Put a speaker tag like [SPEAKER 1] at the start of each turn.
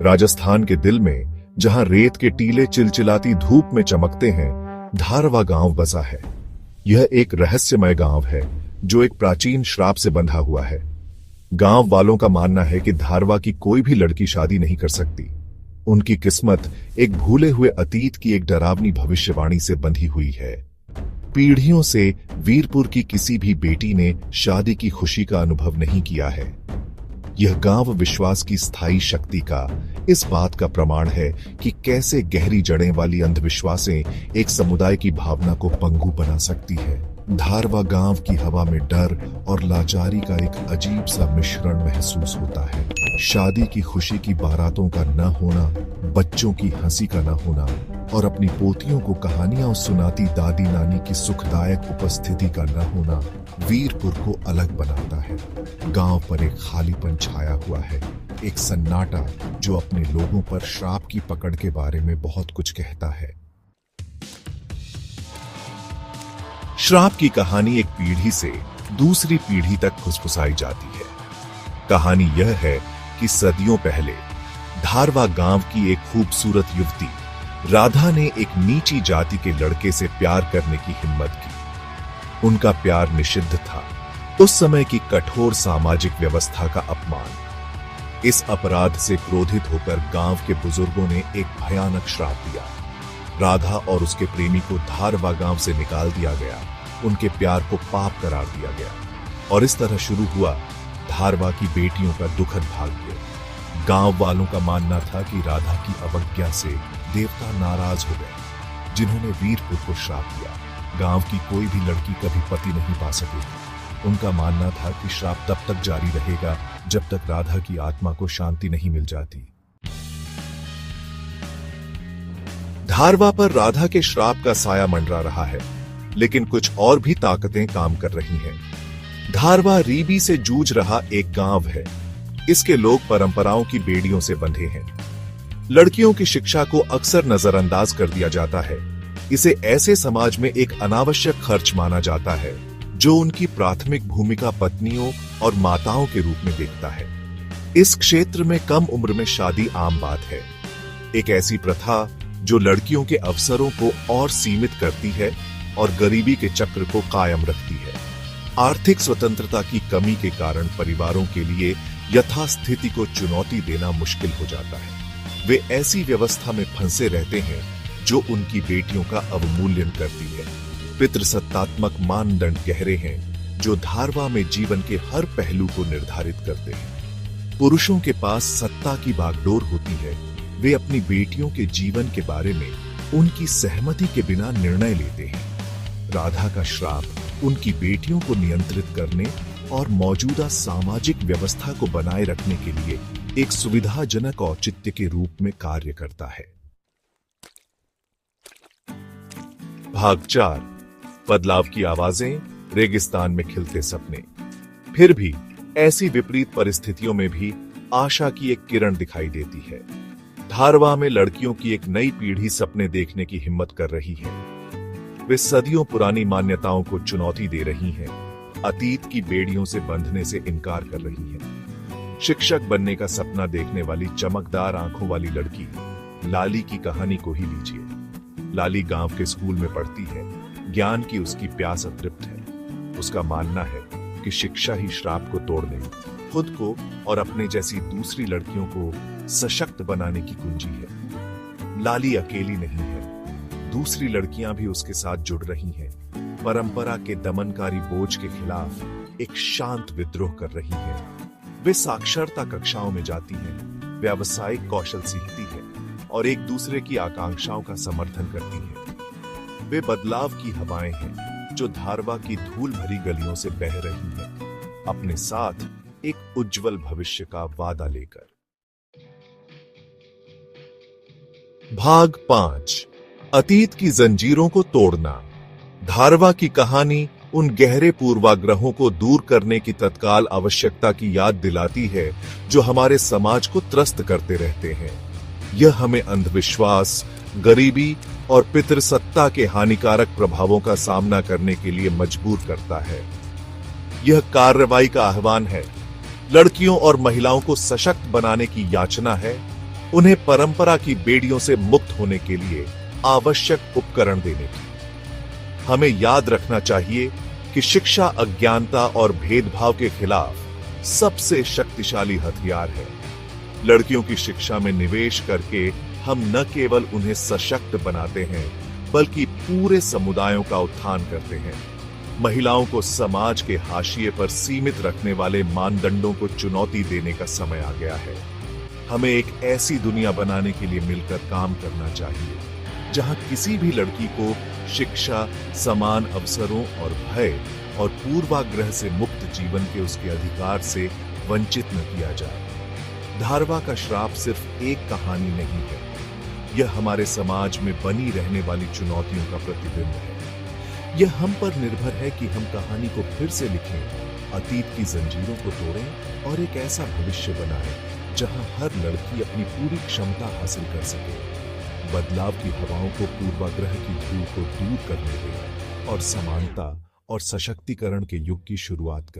[SPEAKER 1] राजस्थान के दिल में, जहां रेत के टीले चिलचिलाती धूप में चमकते हैं, धारवा गांव बसा है। यह एक रहस्यमय गांव है जो एक प्राचीन श्राप से बंधा हुआ है। गांव वालों का मानना है कि धारवा की कोई भी लड़की शादी नहीं कर सकती। उनकी किस्मत एक भूले हुए अतीत की एक डरावनी भविष्यवाणी से बंधी हुई है। पीढ़ियों से वीरपुर की किसी भी बेटी ने शादी की खुशी का अनुभव नहीं किया है। यह गांव विश्वास की स्थायी शक्ति का, इस बात का प्रमाण है कि कैसे गहरी जड़ें वाली अंधविश्वासें एक समुदाय की भावना को पंगु बना सकती है। धारवा गांव की हवा में डर और लाचारी का एक अजीब सा मिश्रण महसूस होता है। शादी की खुशी की बारातों का न होना, बच्चों की हंसी का न होना और अपनी पोतियों को कहानियां सुनाती दादी नानी की सुखदायक उपस्थिति का न होना वीरपुर को अलग बनाता है। गांव पर एक खालीपन छाया हुआ है, एक सन्नाटा जो अपने लोगों पर श्राप की पकड़ के बारे में बहुत कुछ कहता है। श्राप की कहानी एक पीढ़ी से दूसरी पीढ़ी तक फुसफुसाई जाती है। कहानी यह है कि सदियों पहले धारवा गांव की एक खूबसूरत युवती राधा ने एक नीची जाति के लड़के से प्यार करने की हिम्मत की। उनका प्यार निषिद्ध था, उस समय की कठोर सामाजिक व्यवस्था का अपमान। इस अपराध से क्रोधित होकर गांव के बुजुर्गों ने एक भयानक श्राप दिया। राधा और उसके प्रेमी को धारवा गांव से निकाल दिया गया, उनके प्यार को पाप करार दिया गया और इस तरह शुरू हुआ धारवा की बेटियों का दुखद भाग्य। गांव वालों का मानना था कि राधा की अवज्ञा से देवता नाराज हो गए, जिन्होंने वीरपुर को श्राप दिया। गांव की कोई भी लड़की कभी पति नहीं पा सकेगी। उनका मानना था कि श्राप तब तक जारी रहेगा जब तक राधा की आत्मा को शांति नहीं मिल जाती। धारवा पर राधा के श्राप का साया मंडरा रहा है, लेकिन कुछ और भी ताकतें काम कर रही हैं। धारवा रीबी से जूझ रहा एक गांव है। इसके लोग परंपराओं की बेड़ियों से बंधे हैं। लड़कियों की शिक्षा को अक्सर नजरअंदाज कर दिया जाता है। इसे ऐसे समाज में एक अनावश्यक खर्च माना जाता है जो उनकी प्राथमिक भूमिका पत्नियों और माताओं के रूप में देखता है। इस क्षेत्र में कम उम्र में शादी आम बात है, एक ऐसी प्रथा जो लड़कियों के अवसरों को और सीमित करती है और गरीबी के चक्र को कायम रखती है। आर्थिक स्वतंत्रता की कमी के कारण परिवारों के लिए यथास्थिति को चुनौती देना मुश्किल हो जाता है। वे ऐसी व्यवस्था में फंसे रहते हैं जो उनकी बेटियों का अवमूल्यन करती है। पितृसत्तात्मक मानदंड गहरे हैं जो धारवा में जीवन के हर पहलू को निर्धारित करते हैं। पुरुषों के पास सत्ता की बागडोर होती है। वे अपनी बेटियों के जीवन के बारे में उनकी सहमति के बिना निर्णय लेते हैं। राधा का श्राप उनकी बेटियों को नियंत्रित करने और मौजूदा सामाजिक व्यवस्था को बनाए रखने के लिए एक सुविधाजनक औचित्य के रूप में कार्य करता है। भाग 4, बदलाव की आवाजें, रेगिस्तान में खिलते सपने। फिर भी ऐसी विपरीत परिस्थितियों में भी आशा की एक किरण दिखाई देती है। धारवा में लड़कियों की एक नई पीढ़ी सपने देखने की हिम्मत कर रही है। वे सदियों पुरानी मान्यताओं को चुनौती दे रही हैं, अतीत की बेड़ियों से बंधने से इनकार कर रही हैं। शिक्षक बनने का सपना देखने वाली चमकदार आंखों वाली लड़की लाली की कहानी को ही लीजिए। लाली गांव के स्कूल में पढ़ती है। ज्ञान की उसकी प्यास अतृप्त है। उसका मानना है कि शिक्षा ही श्राप को तोड़ने, खुद को और अपने जैसी दूसरी लड़कियों को सशक्त बनाने की कुंजी है। लाली अकेली नहीं है, दूसरी लड़कियां भी उसके साथ जुड़ रही हैं। परंपरा के दमनकारी बोझ के खिलाफ एक शांत विद्रोह कर रही हैं। वे साक्षरता कक्षाओं में जाती हैं, व्यावसायिक कौशल सीखती हैं और एक दूसरे की आकांक्षाओं का समर्थन करती हैं। वे बदलाव की हवाएं हैं जो धारवा की धूल भरी गलियों से बह रही हैं, अपने साथ एक उज्जवल भविष्य का वादा लेकर। भाग 5, अतीत की जंजीरों को तोड़ना। धारवा की कहानी उन गहरे पूर्वाग्रहों को दूर करने की तत्काल आवश्यकता की याद दिलाती है जो हमारे समाज को त्रस्त करते रहते हैं। यह हमें अंधविश्वास, गरीबी और पितृसत्ता के हानिकारक प्रभावों का सामना करने के लिए मजबूर करता है। यह कार्रवाई का आह्वान है। लड़कियों और महिलाओं को सशक्त बनाने की याचना है, उन्हें परंपरा की बेड़ियों से मुक्त होने के लिए आवश्यक उपकरण देने की। हमें याद रखना चाहिए कि शिक्षा अज्ञानता और भेदभाव के खिलाफ सबसे शक्तिशाली हथियार है। लड़कियों की शिक्षा में निवेश करके हम न केवल उन्हें सशक्त बनाते हैं, बल्कि पूरे समुदायों का उत्थान करते हैं। महिलाओं को समाज के हाशिए पर सीमित रखने वाले मानदंडों को चुनौती देने का समय आ गया है। हमें एक ऐसी दुनिया बनाने के लिए मिलकर काम करना चाहिए, जहां किसी भी लड़की को शिक्षा, समान अवसरों और भय और पूर्वाग्रह से मुक्त जीवन के उसके अधिकार से वंचित न किया जाए। धारवा का श्राप सिर्फ एक कहानी नहीं है, यह हमारे समाज में बनी रहने वाली चुनौतियों का प्रतिबिंब है। यह हम पर निर्भर है कि हम कहानी को फिर से लिखें, अतीत की जंजीरों को तोड़ें और एक ऐसा भविष्य बनाएं जहां हर लड़की अपनी पूरी क्षमता हासिल कर सके। बदलाव की हवाओं को पूर्वाग्रह की धूल को दूर करने दें और समानता और सशक्तिकरण के युग की शुरुआत करें।